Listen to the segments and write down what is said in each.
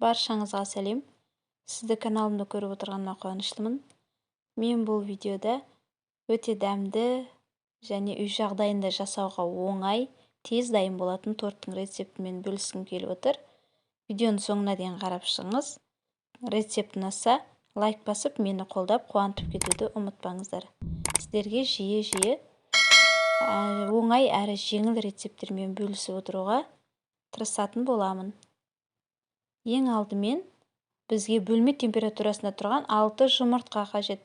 Баршаңызға сәлем. Сізді каналымды көріп отырғаныма қуаныштымын. Мен бұл видеода өте дәмді және үй жағдайында жасауға оңай, тез дайын болатын торттың рецептімен бөліскім келіп отыр. Видеоны соңына дейін қарап шығыңыз. Рецепт ұнаса, лайк басып, мені қолдап қуантып кетуді ұмытпаңыздар. Сіздерге жиі оңай әрі жеңіл рецепттермен бөлісіп отыруға тырысатын боламын. Ең алдымен бізге бөлме температурасында тұрған 6 жұмыртқа қажет.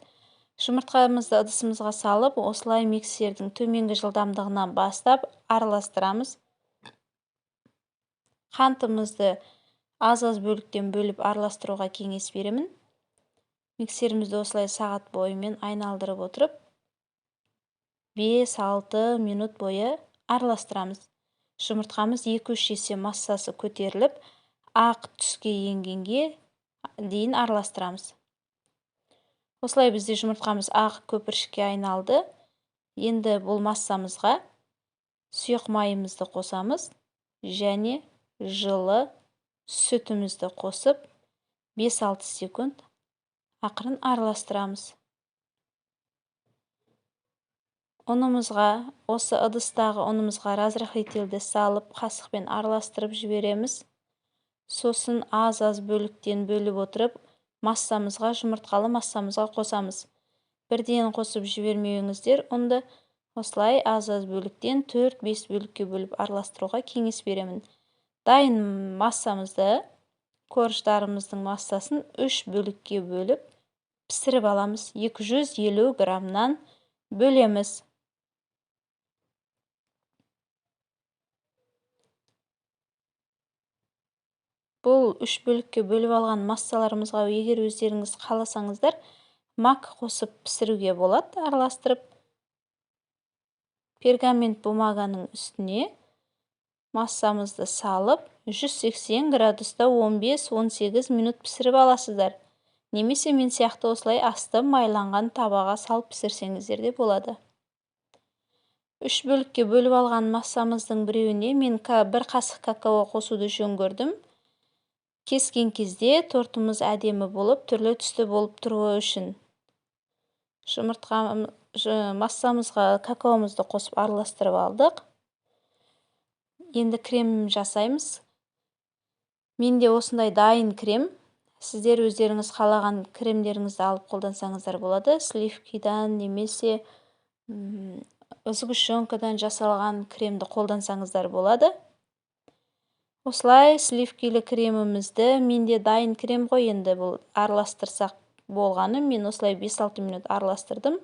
Жұмыртқамызды ыдысымызға салып, осылай миксердің төменгі жылдамдығынан бастап араластырамыз. Қантымызды аз-аз бөліктен бөліп араластыруға кеңес беремін. Миксерімізді осылай сағат бойымен айналдырып отырып, 5-6 минут бойы араластырамыз. Жұмыртқамыз 2-3 есе массасы көтеріліп, ақ түске енгенге дейін араластырамыз. Осылай бізде жұмыртқамыз ақ көпіршікке айналды. Енді бұл массамызға сұйық майымызды қосамыз және жылы сүтімізді қосып 5-6 секунд ақырын араластырамыз. Осы ыдыстағы ұнымызға разрыхлителді салып, қасықпен араластырып жібереміз. Сосын аз-аз бөліктен бөліп отырып, жұмыртқалы массамызға қосамыз. Бірден қосып жібермеуіңіздер, онда осылай аз-аз бөліктен 4-5 бөлікке бөліп араластыруға кеңес беремін. Дайын массамызды, корждарымыздың массасын 3 бөлікке бөліп пісіріп аламыз. 250 граммнан бөлеміз. Бұл 3 бөлікке бөліп алған массаларымызға егер өздеріңіз қаласаңыздар, мак қосып пісіруге болады, араластырып. Пергамент бумаганың үстіне массамызды салып, 180 градуста 15-18 минут пісіріп аласыздар. Немесе мен сияқты осылай асты майланған табаға салып пісірсеңіздер де болады. 3 бөлікке бөліп алған массамыздың біреуіне мен 1 қасық какао қосуды жөн көрдім. Кескен кезде тортымыз әдемі болып, түрлі түсті болып тұруы үшін. Массамызға какаомызды қосып араластырып алдық. Енді крем жасаймыз. Менде осындай дайын крем. Сіздер өздеріңіз қалаған кремдеріңізді алып қолдансаңыздар болады. Сливкидан немесе сгущенкадан жасалған кремді қолдансаңыздар болады. Осылай сливкилі кремімізді, менде дайын крем ғой, енді бұл араластырсақ болғаны, мен осылай 5-6 минут араластырдым.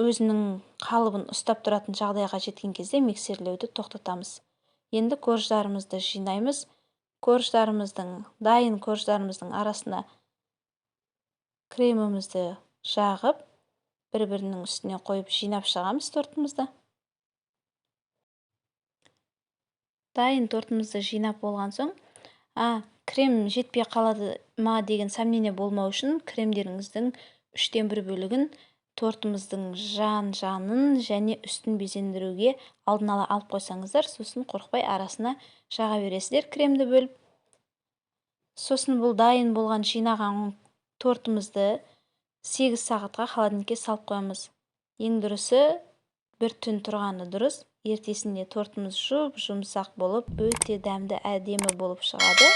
Өзінің қалыбын ұстап тұратын жағдайға жеткен кезде миксерлеуді тоқтатамыз. Енді корждарымызды жинаймыз. Дайын корждарымыздың арасына кремімізді жағып, бір-бірінің үстіне қойып жинап шығамыз тортымызды. Дайын тортымызды жинап болған соң, крем жетпей қалады ма деген сомнение болмау үшін кремдеріңіздің 1/3 бөлігін тортымыздың жанын және үстін безендіруге алдын ала алып қойсаңыздар, сосын қорықпай арасына жаға бересіздер кремді бөліп. Сосын бұл дайын болған жинаған тортымызды 8 сағатқа холодильникке салып қоямыз. Ең дұрысы 1 түн тұрғаны дұрыс. Ертесінде тортымыз жұмсақ болып, өте дәмді әдемі болып шығады.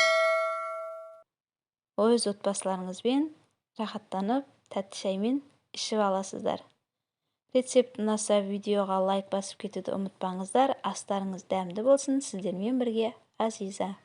Өз отбасыларыңызбен рахаттанып, тәтті шаймен ішіп аласыздар. Рецепт ұнаса, видеоға лайк басып кетуді ұмытпаңыздар. Астарыңыз дәмді болсын. Сіздермен бірге Азиза.